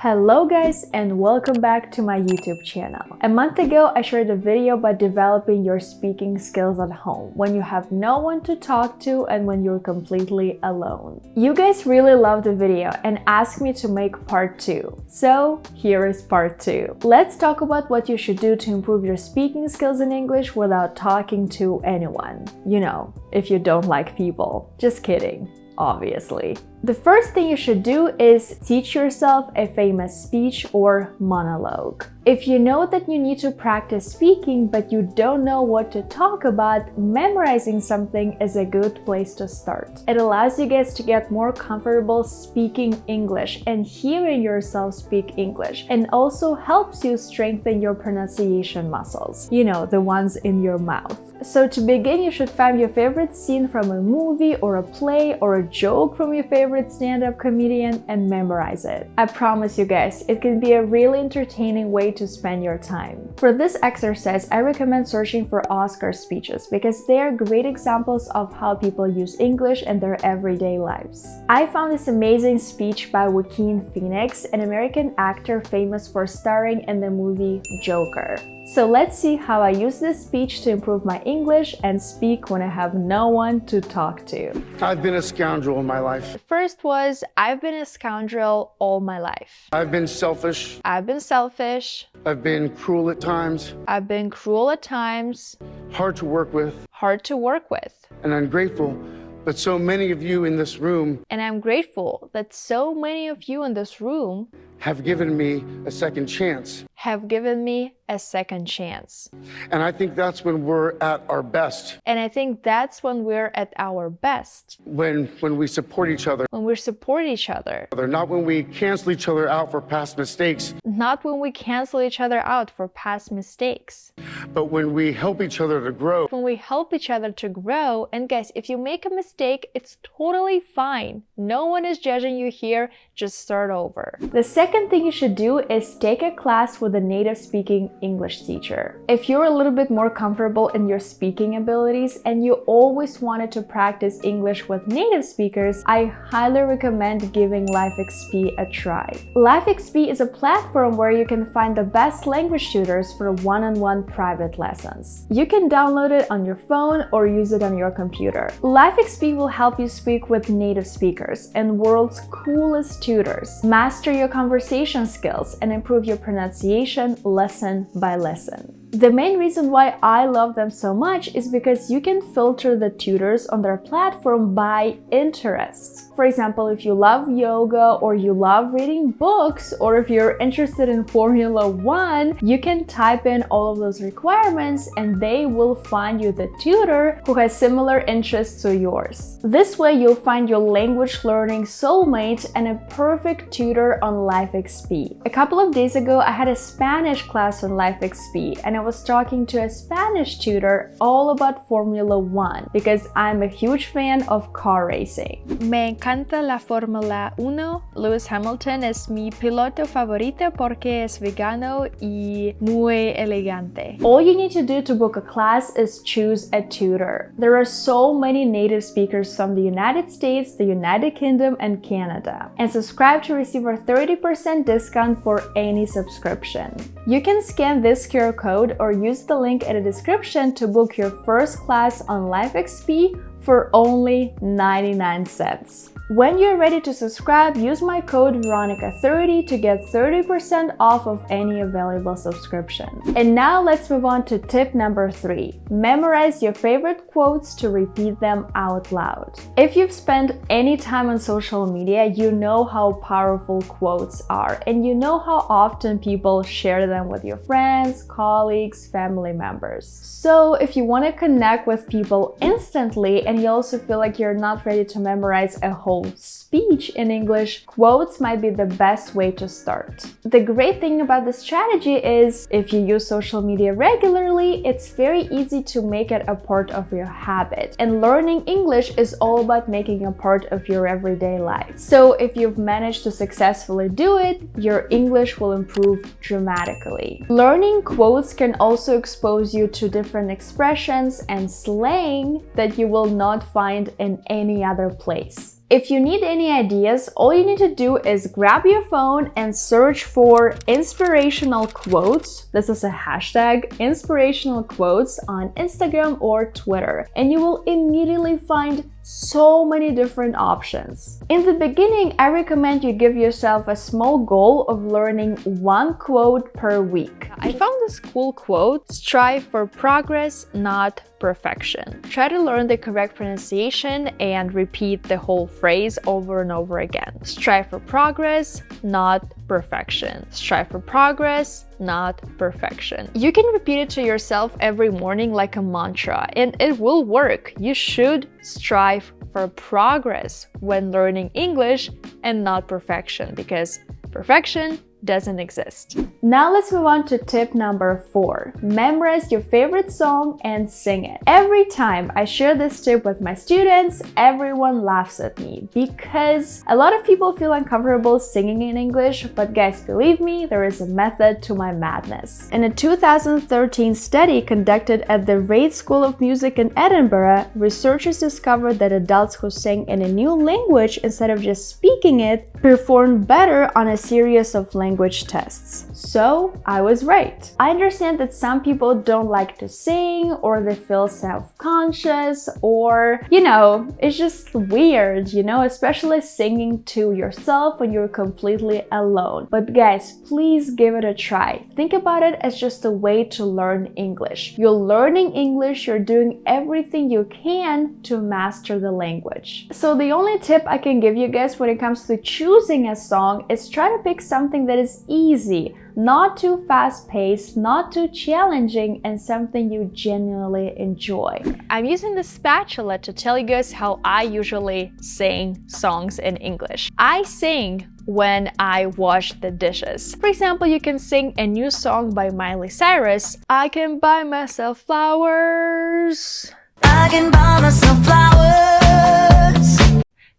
Hello guys and welcome back to my YouTube channel. A month ago I shared a video about developing your speaking skills at home when you have no one to talk to and when you're completely alone. You guys really loved the video and asked me to make part 2. So here is part 2. Let's talk about what you should do to improve your speaking skills in English without talking to anyone. You know, if you don't like people. Just kidding, obviously. The first thing you should do is teach yourself a famous speech or monologue. If you know that you need to practice speaking but you don't know what to talk about, memorizing something is a good place to start. It allows you guys to get more comfortable speaking English and hearing yourself speak English, and also helps you strengthen your pronunciation muscles. You know, the ones in your mouth. So to begin, you should find your favorite scene from a movie or a play or a joke from your favorite stand-up comedian and memorize it. I promise you guys, it can be a really entertaining way to spend your time. For this exercise, I recommend searching for Oscar speeches because they are great examples of how people use English in their everyday lives. I found this amazing speech by Joaquin Phoenix, an American actor famous for starring in the movie Joker. So let's see how I use this speech to improve my English and speak when I have no one to talk to. I've been a scoundrel in my life. The first was, I've been a scoundrel all my life. I've been selfish. I've been selfish. I've been cruel at times. I've been cruel at times. Hard to work with. Hard to work with. And ungrateful. But so many of you in this room And I'm grateful that so many of you in this room have given me a second chance. have given me a second chance. And I think that's when we're at our best. And I think that's when we're at our best. When we support each other. When we support each other. Not when we cancel each other out for past mistakes. Not when we cancel each other out for past mistakes. But when we help each other to grow. When we help each other to grow. And guys, if you make a mistake, it's totally fine. No one is judging you here. Just start over. The second thing you should do is take a class with a native speaking English teacher. If you're a little bit more comfortable in your speaking abilities and you always wanted to practice English with native speakers, I highly recommend giving LifeXP a try. LifeXP is a platform where you can find the best language tutors for one-on-one private lessons. You can download it on your phone or use it on your computer. LifeXP will help you speak with native speakers and world's coolest tutors, master your conversation skills, and improve your pronunciation lesson by lesson. The main reason why I love them so much is because you can filter the tutors on their platform by interests. For example, if you love yoga or you love reading books, or if you're interested in Formula 1, you can type in all of those requirements and they will find you the tutor who has similar interests to yours. This way you'll find your language learning soulmate and a perfect tutor on LifeXP. A couple of days ago, I had a Spanish class on LifeXP and I was talking to a Spanish tutor all about Formula 1 because I'm a huge fan of car racing. Me encanta la Fórmula 1. Lewis Hamilton es mi piloto favorito porque es vegano y muy elegante. All you need to do to book a class is choose a tutor. There are so many native speakers from the United States, the United Kingdom, and Canada. And subscribe to receive a 30% discount for any subscription. You can scan this QR code or use the link in the description to book your first class on LifeXP for only 99 cents. When you're ready to subscribe, use my code Veronica30 to get 30% off of any available subscription. And now let's move on to tip number 3. Memorize your favorite quotes to repeat them out loud. If you've spent any time on social media, you know how powerful quotes are, and you know how often people share them with your friends, colleagues, family members. So if you want to connect with people instantly and you also feel like you're not ready to memorize a whole speech in English, quotes might be the best way to start. The great thing about this strategy is if you use social media regularly, it's very easy to make it a part of your habit. And learning English is all about making a part of your everyday life. So if you've managed to successfully do it, your English will improve dramatically. Learning quotes can also expose you to different expressions and slang that you will not find in any other place. If you need any ideas, all you need to do is grab your phone and search for inspirational quotes. This is a hashtag, inspirational quotes, on Instagram or Twitter, and you will immediately find so many different options. In the beginning, I recommend you give yourself a small goal of learning one quote per week. I found this cool quote: strive for progress, not perfection. Try to learn the correct pronunciation and repeat the whole phrase over and over again. Strive for progress, not perfection. Strive for progress, not perfection. You can repeat it to yourself every morning like a mantra, and it will work. You should strive for progress when learning English and not perfection, because perfection doesn't exist. Now let's move on to tip number 4. Memorize your favorite song and sing it. Every time I share this tip with my students, everyone laughs at me because a lot of people feel uncomfortable singing in English, but guys, believe me, there is a method to my madness. In a 2013 study conducted at the Reid School of Music in Edinburgh, researchers discovered that adults who sang in a new language instead of just speaking it performed better on a series of language tests. So I was right. I understand that some people don't like to sing, or they feel self-conscious, or, it's just weird, especially singing to yourself when you're completely alone. But guys, please give it a try. Think about it as just a way to learn English. You're learning English, you're doing everything you can to master the language. So the only tip I can give you guys when it comes to choosing a song is try to pick something that is easy, not too fast-paced, not too challenging, and something you genuinely enjoy. I'm using the spatula to tell you guys how I usually sing songs in English. I sing when I wash the dishes. For example, you can sing a new song by Miley Cyrus. I can buy myself flowers. I can buy myself flowers.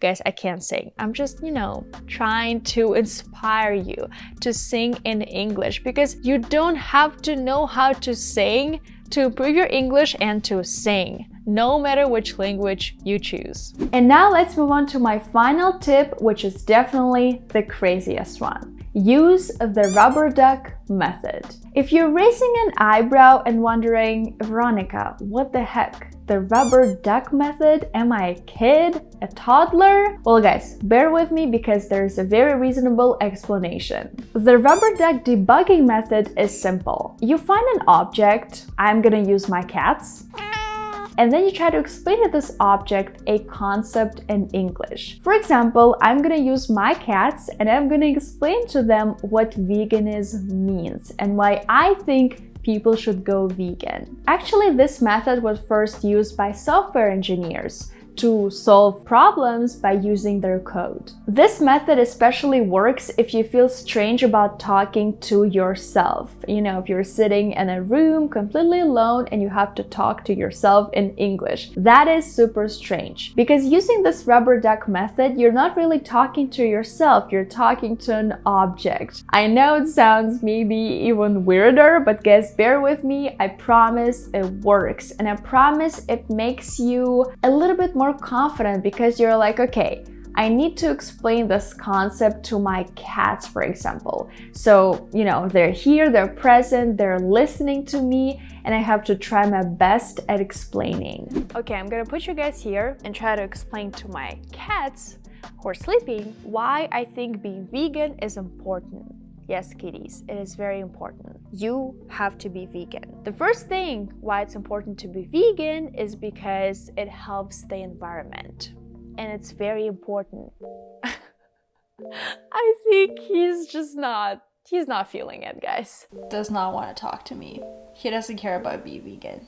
Guys, I can't sing. I'm just, trying to inspire you to sing in English, because you don't have to know how to sing to improve your English and to sing, no matter which language you choose. And now let's move on to my final tip, which is definitely the craziest one. Use the rubber duck method. If you're raising an eyebrow and wondering, Veronica, what the heck? The rubber duck method? Am I a kid? A toddler? Well guys, bear with me because there's a very reasonable explanation. The rubber duck debugging method is simple. You find an object, I'm gonna use my cats, and then you try to explain to this object a concept in English. For example, I'm gonna use my cats and I'm gonna explain to them what veganism means and why I think people should go vegan. Actually, this method was first used by software engineers to solve problems by using their code. This method especially works if you feel strange about talking to yourself. If you're sitting in a room completely alone and you have to talk to yourself in English. That is super strange. Because using this rubber duck method, you're not really talking to yourself, you're talking to an object. I know it sounds maybe even weirder, but guys, bear with me. I promise it works. And I promise it makes you a little bit more confident, because you're like, okay, I need to explain this concept to my cats, for example. So, they're here, they're present, they're listening to me, and I have to try my best at explaining. Okay, I'm gonna put you guys here and try to explain to my cats who are sleeping why I think being vegan is important. Yes, kitties, it is very important. You have to be vegan. The first thing why it's important to be vegan is because it helps the environment. And it's very important. I think he's not feeling it, guys. Does not want to talk to me. He doesn't care about being vegan.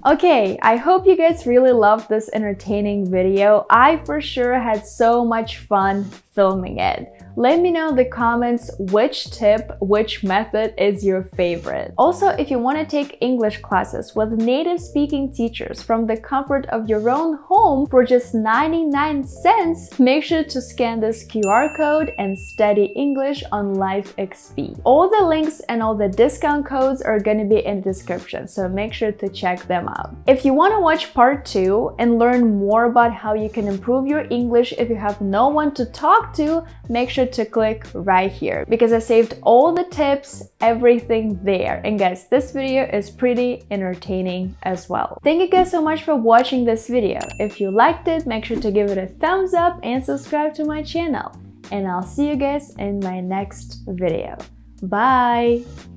Okay, I hope you guys really loved this entertaining video. I for sure had so much fun filming it. Let me know in the comments which tip, which method is your favorite. Also, if you want to take English classes with native speaking teachers from the comfort of your own home for just 99 cents, make sure to scan this QR code and study English on LifeXP. All the links and all the discount codes are going to be in the description, so make sure to check them out. If you want to watch part 2 and learn more about how you can improve your English if you have no one to talk to, make sure to click right here because I saved all the tips, everything there. And guys, this video is pretty entertaining as well. Thank you guys so much for watching this video. If you liked it, make sure to give it a thumbs up and subscribe to my channel. And I'll see you guys in my next video. Bye!